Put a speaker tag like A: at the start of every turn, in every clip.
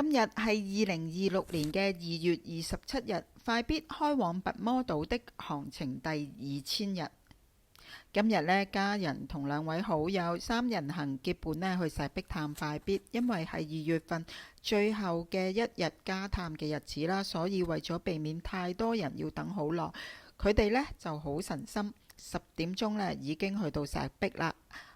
A: 今日係2026年嘅2月27日，快必開往拔摩島的航程第2000日。今日呢，家人同2位好友3人行結伴呢去石壁探快必，因為係2月份最後嘅一日家探嘅日子啦，所以為咗避免太多人要等好耐，佢哋呢就好神心，10點鐘呢已經去到石壁啦。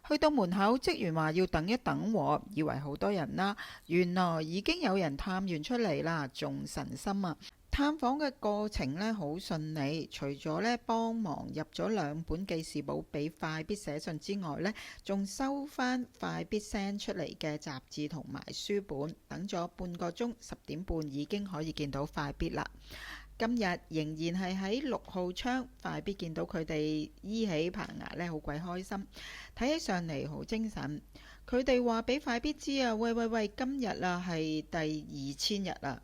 A: 去到門口，職員話要等一等喎，以為好多人啦，原來已經有人探完出嚟啦，仲神心啊！探訪嘅過程呢好順利，除咗呢幫忙入咗2本記事簿俾快必寫信之外呢，仲收翻快必 send 出嚟嘅雜誌同埋書本。等咗半個鐘，10點半已經可以見到快必啦。今日仍然係喺6號窗，快必見到佢哋依起棚牙呢，好鬼開心，睇起上嚟好精神。佢哋話俾快必知啊，喂，今日啊係第2000日啦，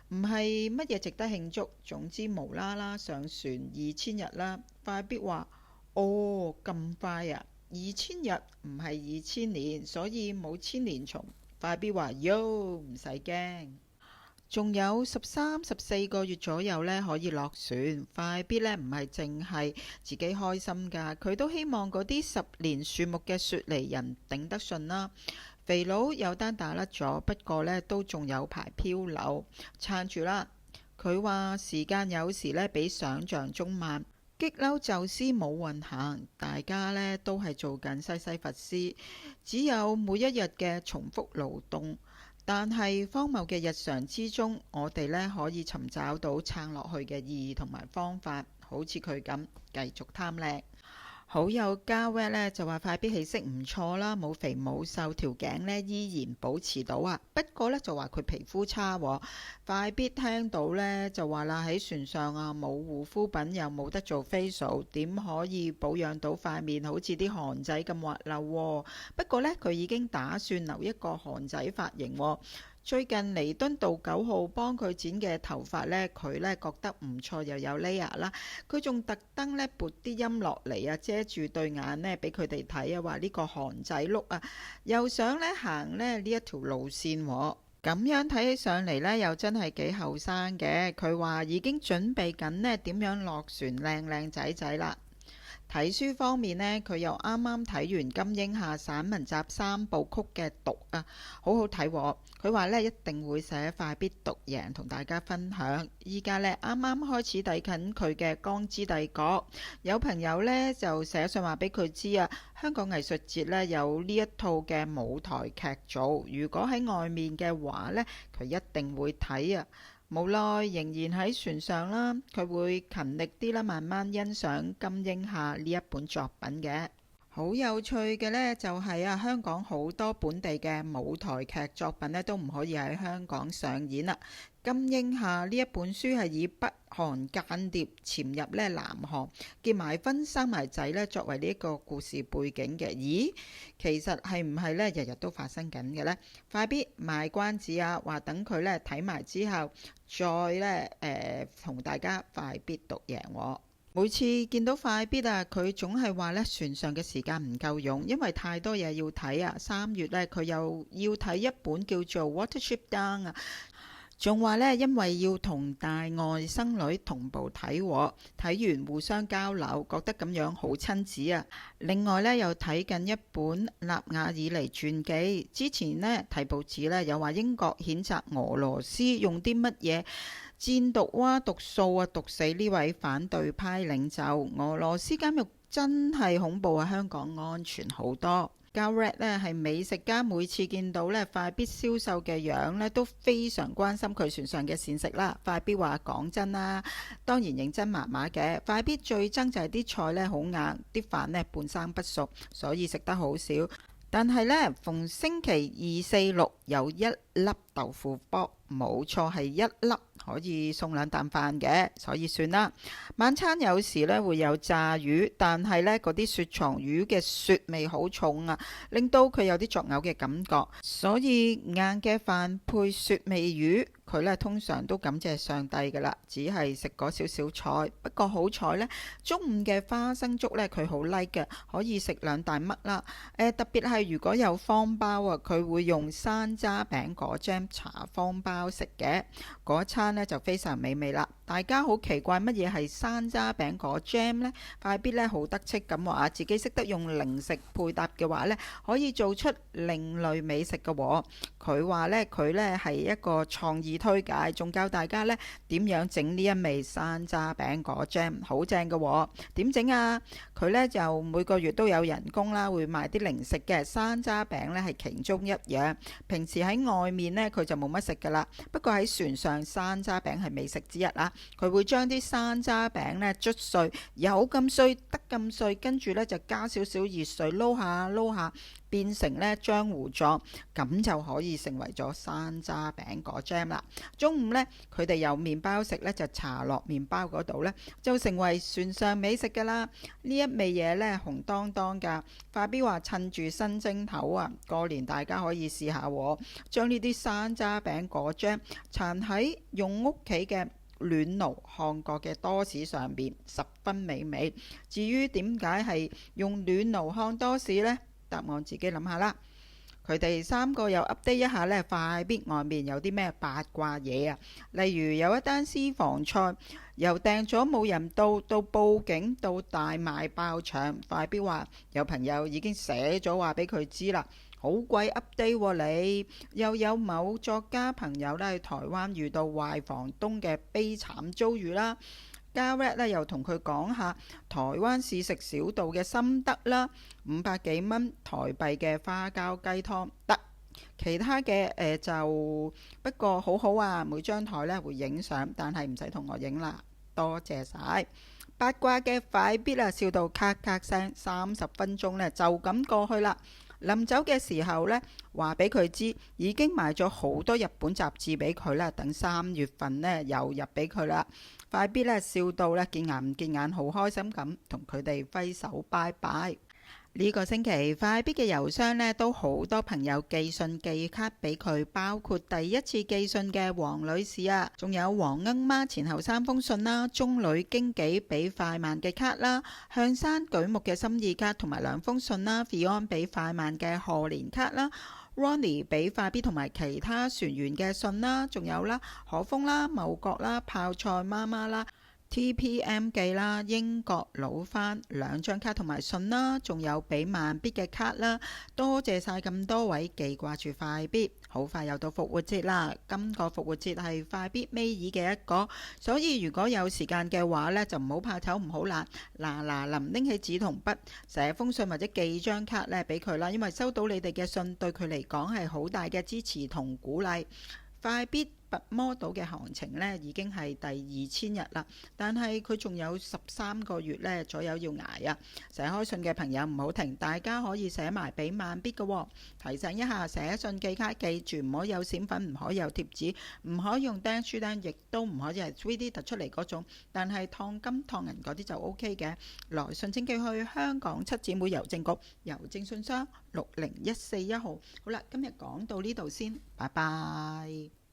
A: 唔係乜嘢值得慶祝，總之無啦啦上船2000日啦。快必話：哦，咁快啊，2000日唔係2000年，所以冇千年蟲。快必話：喲，唔使驚。仲有13、14個月左右呢可以落船。快必呢唔係淨係自己開心㗎，佢都希望嗰啲10年樹木嘅雪梨人頂得順啦。肥佬有單打甩咗，不過呢都仲有排漂流，撐住啦。佢話時間有時呢比想像中慢，激嬲宙斯冇運行，大家呢都係做緊西西弗斯，只有每一日嘅重複勞動。但係荒謬嘅日常之中，我哋呢可以尋找到撐落去嘅意義同埋方法，好似佢咁繼續貪靚。好友嘉威呢就話快必氣色唔錯啦，冇肥冇瘦，條頸呢依然保持到啊。不過呢就話佢皮膚差喎。快必聽到呢就話啦，喺船上啊冇護膚品又冇得做 facial， 點可以保養到塊面好似啲韓仔咁滑溜喎？不過呢佢已經打算留一個韓仔髮型喎。最近彌敦道9號幫佢剪嘅頭髮呢，佢呢覺得唔錯，又有 layer 啦。佢仲特登呢撥啲音落嚟啊，遮住對眼呢俾佢哋睇啊，話呢個韓仔碌啊，又想呢行呢一條路線喎。咁樣睇起上嚟呢，又真係幾後生嘅。佢話已經準備緊呢點樣落船靚靚仔仔啦。睇書方面呢，佢又啱啱睇完金英夏散文集3部曲嘅讀啊，好好睇喎。佢話呢一定會寫快必讀贏同大家分享。依家呢啱啱開始睇緊佢嘅《光之帝國》，有朋友呢就寫信話俾佢知啊，香港藝術節呢有呢一套嘅舞台劇組，如果喺外面嘅話呢，佢一定會睇啊。無奈仍然喺船上啦，佢會勤力啲啦，慢慢欣賞金英夏呢一本作品嘅。好有趣嘅呢，就係啊，香港好多本地嘅舞台劇作品呢都唔可以喺香港上演啦。金英夏呢一本書係以北韓間諜潛入呢南韓，結埋婚生埋仔呢作為呢一個故事背景嘅。咦，其實係唔係呢？日日都發生緊嘅呢？快必賣關子啊，話等佢呢睇埋之後，再呢同大家快必讀贏喎。每次見到快必啊，佢總係話呢船上嘅時間唔夠用，因為太多嘢要睇啊。3月呢，佢又要睇一本叫做《Watership Down》啊。仲話呢，因為要同大外甥女同步睇喎，睇完互相交流，覺得咁樣好親子啊。另外呢，又睇緊一本納瓦爾尼傳記，之前呢，睇報紙呢，又話英國譴責俄羅斯用啲乜嘢箭毒蛙毒素啊毒死呢位反對派領袖。俄羅斯監獄真係恐怖啊，香港安全好多。教 Red 呢係美食家，每次見到呢快必銷售嘅樣呢，都非常關心佢船上嘅膳食啦。快必話講真啦，當然認真麻麻嘅。快必最憎就係啲菜呢好硬，啲飯呢半生不熟，所以食得好少。但係呢，逢星期2、4、6有1粒豆腐卜，冇錯係1粒，可以送2啖飯嘅，所以算啦。晚餐有時呢會有炸魚，但係呢嗰啲雪藏魚嘅雪味好重啊，令到佢有啲作嘔嘅感覺，所以硬嘅飯配雪味魚，佢呢通常都感謝上帝噶啦，只係食嗰少少菜。不過好彩呢，中午嘅花生粥呢，佢好 like 嘅，可以食2大麥啦。特別係如果有方包啊，佢會用山楂餅果醬搽方包食嘅，嗰餐呢就非常美味啦。大家好奇怪乜嘢係山楂餅果醬呢？快必呢好得戚咁話自己識得用零食配搭嘅話呢，可以做出另類美食嘅喎。佢話呢，佢呢係一個創意推介，仲教大家呢點樣整呢一味山楂餅果醬，好正嘅喎。點整啊？佢呢就每個月都有人工啦，會賣啲零食嘅。山楂餅呢係其中一樣，平時喺外面呢，佢就冇乜食噶啦。不過喺船上，山楂餅係美食之一啦。佢會將啲山楂餅呢捽碎，有咁碎得咁碎，跟住呢就加少少熱水撈下撈下，變成呢漿糊狀，咁就可以成為咗山楂餅果醬啦。中午呢，佢哋有麵包食呢，就搽落麵包嗰度呢，就成為船上美食噶啦。呢一味嘢呢，紅當當噶。快必話趁住新正頭啊，過年大家可以試下喎，將呢啲山楂餅果醬搽喺用屋企嘅暖爐烘過嘅多士上邊，十分美味。至於點解係用暖爐烘多士呢？答案自己諗下啦。佢哋3個又 update 一下呢，快必外面有啲咩八卦嘢啊？例如有一單私房菜由訂咗冇人到報警到大賣爆場，快必話有朋友已經寫咗話俾佢知啦。好鬼 update 喎你！又有某作家朋友呢，喺台灣遇到壞房東嘅悲慘遭遇啦。加 red 呢又同佢講下台灣試食小道嘅心得啦，500幾蚊台幣嘅花膠雞湯得。其他嘅就不過好好啊，每張台呢會影相，但係唔使同我影啦，多謝晒。八卦嘅快必啊，笑到咔咔聲，30分鐘呢就咁過去啦。臨走嘅時候呢，話俾佢知已經買咗好多日本雜誌俾佢啦，等3月份呢又入俾佢啦。快必呢笑到呢見眼唔見眼，好開心咁同佢哋揮手拜拜。呢個星期快必嘅郵箱呢都好多朋友寄信寄卡俾佢，包括第一次寄信嘅黃女士啊，仲有黃鶯媽前後3封信啦，中女經紀俾快慢嘅卡啦，向山舉目嘅心意卡同埋2封信啦 ，Fion 俾快慢嘅賀年卡啦。Ronnie 俾快必同埋其他船員嘅信啦，仲有啦可豐啦、茂國啦、泡菜媽媽啦、TPM 記啦、英國老番2張卡同埋信啦，仲有俾慢必嘅卡啦。多謝晒咁多位記掛住快必。好快又到復活節啦，今個復活節係快必尾二嘅一個，所以如果有時間嘅話呢，就唔好怕醜，唔好懶，嗱臨拎起紙同筆寫封信或者寄張卡呢俾佢啦，因為收到你哋嘅信對佢嚟講係好大嘅支持同鼓勵。快必拔摩島嘅行程呢已經係第2000日啦，但係佢仲有13個月呢左右要捱啊！寫開信嘅朋友唔好停，大家可以寫埋俾慢必嘅喎。提醒一下，寫信寄卡記住唔可以有閃粉，唔可以有貼紙，唔可以用釘書釘，亦都唔可以係 3D 突出嚟嗰種，但係燙金燙銀嗰啲就 OK 嘅。來信請寄去香港七姊妹郵政局郵政信箱60141號。好啦，今日講到呢度先，拜拜。